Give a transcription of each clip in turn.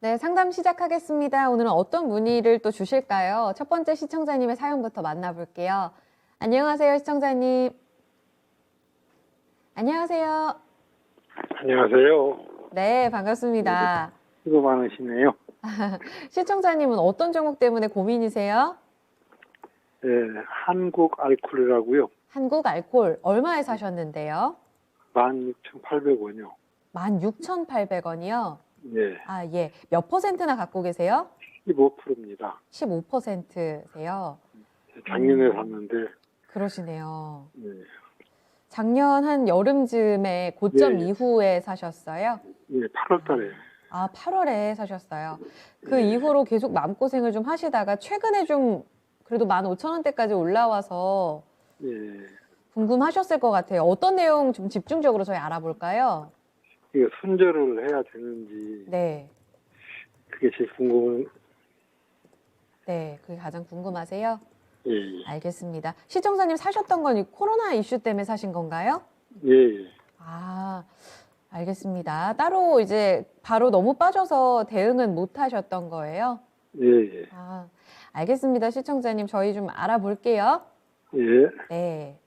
네, 상담 시작하겠습니다. 오늘은 어떤 문의를 또 주실까요? 첫 번째 시청자님의 사연부터 만나볼게요. 안녕하세요, 시청자님. 안녕하세요. 안녕하세요. 네, 반갑습니다. 수고 많으시네요. 시청자님은 어떤 종목 때문에 고민이세요? 네, 한국 알콜이라고요. 한국 알콜 얼마에 사셨는데요? 16,800원이요. 16,800원이요? 네, 아, 예. 몇 퍼센트나 갖고 계세요? 15%입니다. 15%세요. 작년에 샀는데, 그러시네요. 네, 작년 한 여름쯤에 고점 예, 예. 이후에 사셨어요? 예, 8월 달에. 아, 8월에 사셨어요. 그 예, 이후로 계속 마음고생을 좀 하시다가 최근에 좀 그래도 15,000원대까지 올라와서 예, 궁금하셨을 것 같아요. 어떤 내용 좀 집중적으로 저희 알아볼까요? 이거 손절을 해야 되는지, 네. 그게 제일 궁금한, 네. 그게 가장 궁금하세요? 예, 예, 알겠습니다. 시청자님 사셨던 건 이 코로나 이슈 때문에 사신 건가요? 예, 예. 아, 알겠습니다. 따로 이제 바로 너무 빠져서 대응은 못 하셨던 거예요? 예, 예. 아, 알겠습니다. 시청자님, 저희 좀 알아볼게요. 예, 네.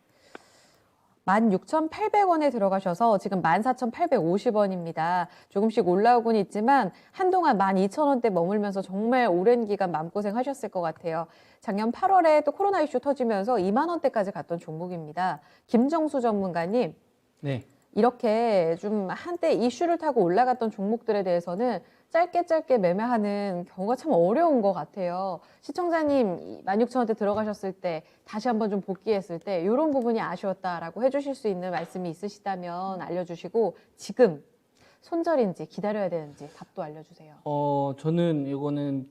16,800원에 들어가셔서 지금 14,850원입니다. 조금씩 올라오곤 있지만 한동안 12,000원대 머물면서 정말 오랜 기간 마음고생 하셨을 것 같아요. 작년 8월에 또 코로나 이슈 터지면서 2만 원대까지 갔던 종목입니다. 김정수 전문가님, 네. 이렇게 좀 한때 이슈를 타고 올라갔던 종목들에 대해서는 짧게 매매하는 경우가 참 어려운 것 같아요. 시청자님 16,000원대 들어가셨을 때 다시 한번 좀 복귀했을 때 이런 부분이 아쉬웠다라고 해주실 수 있는 말씀이 있으시다면 알려주시고 지금 손절인지 기다려야 되는지 답도 알려주세요. 저는 이거는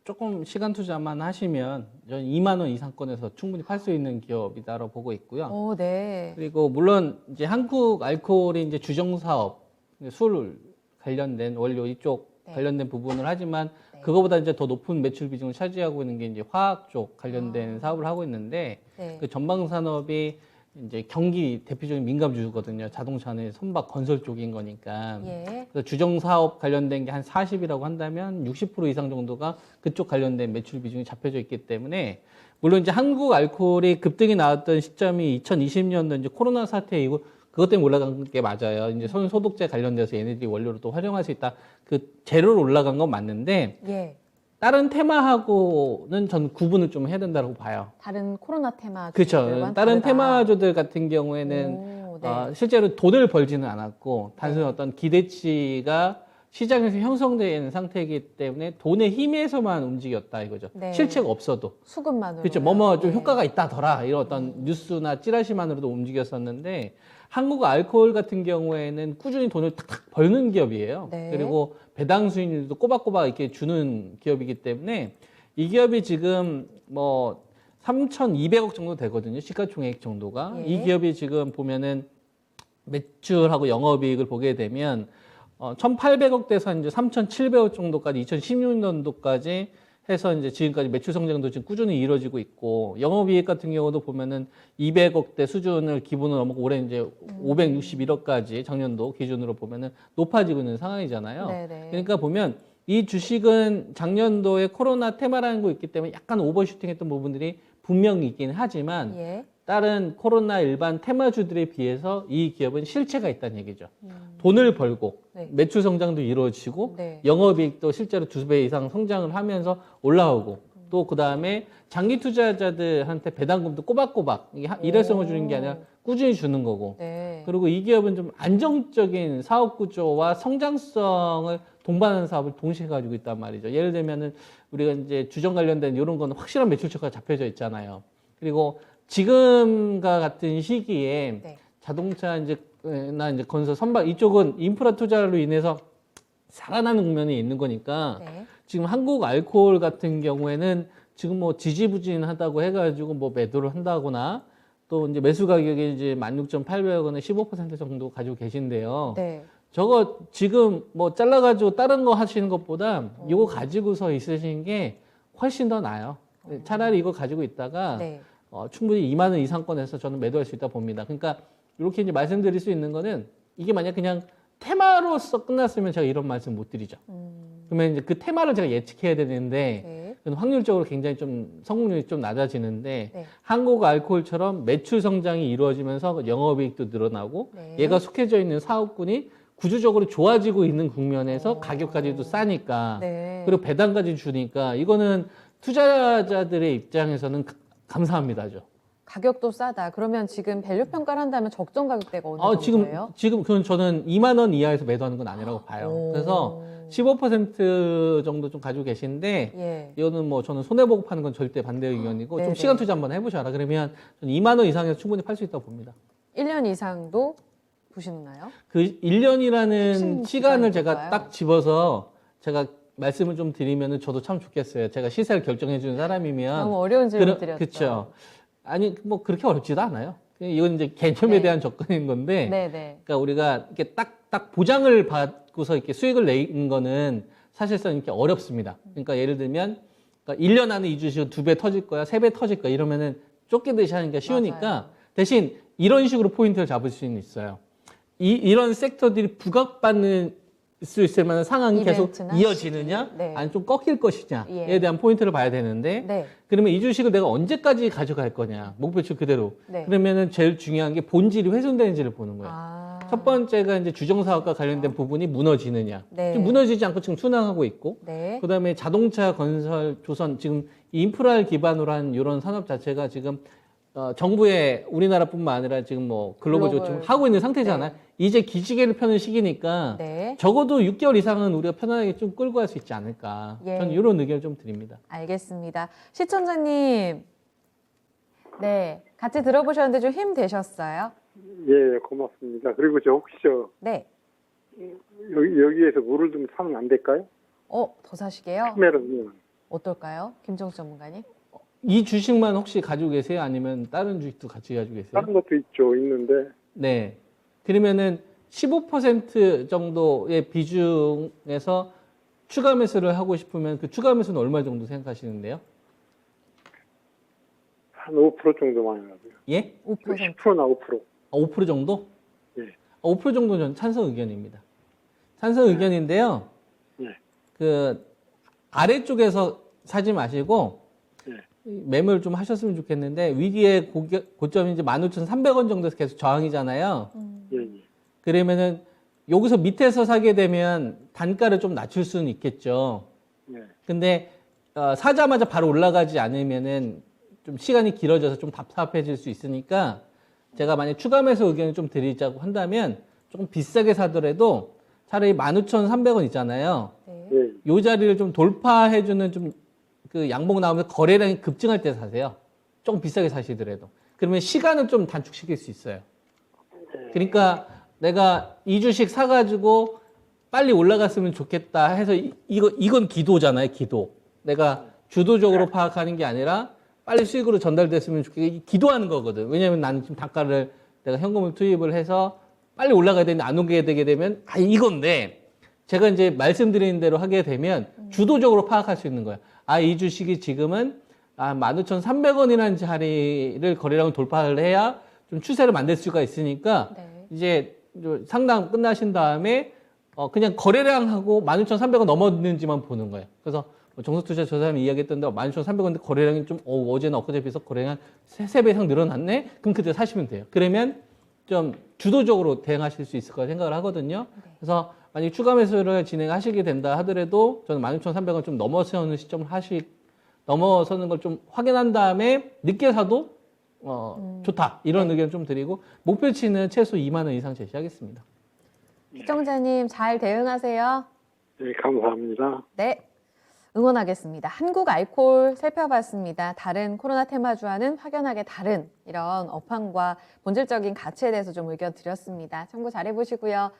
조금 시간 투자만 하시면 저는 2만 원 이상권에서 충분히 팔 수 있는 기업이다라고 보고 있고요. 오, 네. 그리고 물론 이제 한국 알코올이 이제 주정 사업, 술 관련된 원료 이쪽 네. 관련된 부분을 하지만 네. 그거보다 이제 더 높은 매출 비중을 차지하고 있는 게 이제 화학 쪽 관련된 사업을 하고 있는데 네. 그 전방 산업이 이제 경기 대표적인 민감주거든요. 자동차는 선박 건설 쪽인 거니까. 예. 그래서 주정 사업 관련된 게 한 40이라고 한다면 60% 이상 정도가 그쪽 관련된 매출 비중이 잡혀져 있기 때문에 물론 이제 한국 알코올이 급등이 나왔던 시점이 2020년도 이제 코로나 사태 이후 그것 때문에 올라간 게 맞아요. 이제 손 소독제 관련돼서 얘네들이 원료로 또 활용할 수 있다. 그 재료로 올라간 건 맞는데 예. 다른 테마하고는 전 구분을 좀 해야 된다고 봐요. 다른 코로나 테마 그렇죠. 다른 테마주들 같은 경우에는 오, 네. 실제로 돈을 벌지는 않았고 단순히 어떤 기대치가 시장에서 형성된 상태이기 때문에 돈의 힘에서만 움직였다 이거죠. 네. 실체가 없어도. 수급만으로. 그렇죠. 좀 효과가 있다더라 이런 어떤 뉴스나 찌라시만으로도 움직였었는데 한국 알코올 같은 경우에는 꾸준히 돈을 탁탁 벌는 기업이에요. 네. 그리고 배당 수익률도 꼬박꼬박 이렇게 주는 기업이기 때문에 이 기업이 지금 뭐 3,200억 정도 되거든요. 시가총액 정도가. 예. 이 기업이 지금 보면은 매출하고 영업이익을 보게 되면 1,800억대에서 이제 3,700억 정도까지 2016년도까지 해서 이제 지금까지 매출 성장도 지금 꾸준히 이루어지고 있고 영업이익 같은 경우도 보면은 200억대 수준을 기본으로 넘고 올해 이제 561억까지 작년도 기준으로 보면은 높아지고 있는 상황이잖아요. 네네. 그러니까 보면 이 주식은 작년도에 코로나 테마라는 거 있기 때문에 약간 오버슈팅했던 부분들이 분명히 있긴 하지만 예. 다른 코로나 일반 테마주들에 비해서 이 기업은 실체가 있다는 얘기죠. 돈을 벌고 네. 매출 성장도 이루어지고 네. 영업이익도 실제로 2배 이상 성장을 하면서 올라오고 또 그다음에 장기 투자자들한테 배당금도 꼬박꼬박 이게 일회성을 주는 게 아니라 꾸준히 주는 거고 네. 그리고 이 기업은 좀 안정적인 사업 구조와 성장성을 동반하는 사업을 동시에 가지고 있단 말이죠. 예를 들면은 우리가 이제 주정 관련된 이런 거는 확실한 매출처가 잡혀져 있잖아요. 그리고 지금과 같은 시기에 네. 자동차 나 이제 건설 선박 이쪽은 인프라 투자로 인해서 살아나는 국면이 있는 거니까 네. 지금 한국 알코올 같은 경우에는 지금 뭐 지지부진하다고 해가지고 뭐 매도를 한다거나 또 이제 매수 가격이 이제 16,800원에 15% 정도 가지고 계신데요. 네. 저거 지금 뭐 잘라가지고 다른 거 하시는 것보다 이거 가지고서 있으시는 게 훨씬 더 나아요. 차라리 이거 가지고 있다가 네. 충분히 2만 원 이상권에서 저는 매도할 수 있다 봅니다. 그러니까 이렇게 이제 말씀드릴 수 있는 거는 이게 만약 그냥 테마로서 끝났으면 제가 이런 말씀 못 드리죠. 그러면 이제 그 테마를 제가 예측해야 되는데 네. 그건 확률적으로 굉장히 좀 성공률이 좀 낮아지는데 네. 한국 알코올처럼 매출 성장이 이루어지면서 영업이익도 늘어나고 네. 얘가 속해져 있는 사업군이 구조적으로 좋아지고 있는 국면에서 가격까지도 싸니까 네. 그리고 배당까지 주니까 이거는 투자자들의 입장에서는 감사합니다죠. 가격도 싸다. 그러면 지금 밸류 평가를 한다면 적정 가격대가 어느 정도예요? 지금 그건 저는 2만 원 이하에서 매도하는 건 아니라고 봐요. 오. 그래서 15% 정도 좀 가지고 계신데 예. 이거는 뭐 저는 손해보고 파는 건 절대 반대 의견이고 네네. 좀 시간 투자 한번 해보셔라. 그러면 저는 2만 원 이상에서 충분히 팔 수 있다고 봅니다. 1년 이상도 보시나요? 그 1년이라는 핵심 시간을 기간이 제가 뭘까요? 딱 집어서 제가 말씀을 좀 드리면은 저도 참 좋겠어요. 제가 시세를 결정해 주는 사람이면 너무 어려운 질문 드렸죠. 그렇죠. 아니 뭐 그렇게 어렵지도 않아요. 이건 이제 개념에 네. 대한 접근인 건데 네네. 그러니까 우리가 이렇게 딱 보장을 받고서 이렇게 수익을 내는 거는 사실상 이렇게 어렵습니다. 그러니까 예를 들면 그러니까 1년 안에 이 주식은 2배 터질 거야, 3배 터질 거야 이러면은 쫓기듯이 하니까 쉬우니까 맞아요. 대신 이런 식으로 포인트를 잡을 수는 있어요. 이런 섹터들이 부각받는 수 있을 만한 상황이 계속 이벤트나 이어지느냐, 시기. 네. 아니 좀 꺾일 것이냐에 예. 대한 포인트를 봐야 되는데 네. 그러면 이 주식을 내가 언제까지 가져갈 거냐, 목표치 그대로. 네. 그러면은 제일 중요한 게 본질이 훼손되는지를 보는 거예요. 아. 첫 번째가 이제 주정사업과 관련된 부분이 무너지느냐. 네. 지금 무너지지 않고 지금 순항하고 있고, 네. 그다음에 자동차, 건설, 조선 지금 이 인프라를 기반으로 한 이런 산업 자체가 지금 정부의 우리나라뿐만 아니라 지금 뭐 글로벌적으로 글로벌. 지금 하고 있는 상태잖아요. 이제 기지개를 펴는 시기니까 네. 적어도 6개월 이상은 우리가 편안하게 좀 끌고 갈 수 있지 않을까. 예. 저는 이런 의견을 좀 드립니다. 알겠습니다. 시청자님. 네. 같이 들어보셨는데 좀 힘 되셨어요? 예, 고맙습니다. 그리고 저 혹시 네. 여기에서 물을 좀 사면 안 될까요? 더 사시게요? 카메라는. 어떨까요? 김정수 전문가님? 이 주식만 혹시 가지고 계세요? 아니면 다른 주식도 같이 가지고 계세요? 다른 것도 있죠, 있는데. 네. 그러면은 15% 정도의 비중에서 추가 매수를 하고 싶으면 그 추가 매수는 얼마 정도 생각하시는데요? 한 5% 정도만 하고요. 예? 5%. 10%나 5%. 5% 정도? 예. 5% 정도 는 찬성 의견입니다. 찬성 의견인데요. 예. 그 아래쪽에서 사지 마시고 예. 매매를 좀 하셨으면 좋겠는데 위기의 고점이 이제 15,300원 정도에서 계속 저항이잖아요. 예, 예. 그러면은 여기서 밑에서 사게 되면 단가를 좀 낮출 수는 있겠죠. 예. 근데 사자마자 바로 올라가지 않으면은 좀 시간이 길어져서 좀 답답해질 수 있으니까 제가 만약 추가 매수 의견을 좀 드리자고 한다면 조금 비싸게 사더라도 차라리 15,300원 있잖아요. 네. 예. 요 자리를 좀 돌파해주는 좀 그 양봉 나오면서 거래량이 급증할 때 사세요. 조금 비싸게 사시더라도. 그러면 시간을 좀 단축시킬 수 있어요. 그러니까 내가 이 주식 사가지고 빨리 올라갔으면 좋겠다 해서 이건 기도잖아요, 기도. 내가 주도적으로 파악하는 게 아니라 빨리 수익으로 전달됐으면 좋겠다. 기도하는 거거든. 왜냐면 나는 지금 단가를 내가 현금을 투입을 해서 빨리 올라가야 되는데 안 오게 되게 되면 이건데 제가 이제 말씀드리는 대로 하게 되면 주도적으로 파악할 수 있는 거예요. 이 주식이 지금은 15,300원이라는 자리를 거래량을 돌파를 해야 좀 추세를 만들 수가 있으니까 네. 이제 상담 끝나신 다음에 그냥 거래량하고 16,300원 넘었는지만 보는 거예요. 그래서 정석투자 저 사람이 이야기했던 대로 16,300원인데 거래량이 좀 어제나 엊그제 비해서 거래량 3배 이상 늘어났네? 그럼 그때 사시면 돼요. 그러면 좀 주도적으로 대응하실 수 있을 거라 생각을 하거든요. 그래서 만약 추가 매수를 진행하시게 된다 하더라도 저는 16,300원 좀 넘어서는 시점을 넘어서는 걸 좀 확인한 다음에 늦게 사도 좋다. 이런 의견 좀 드리고 목표치는 최소 2만 원 이상 제시하겠습니다. 시청자님 잘 대응하세요. 예, 감사합니다. 네. 응원하겠습니다. 한국 알코올 살펴봤습니다. 다른 코로나 테마주와는 확연하게 다른 이런 업황과 본질적인 가치에 대해서 좀 의견 드렸습니다. 참고 잘 해보시고요.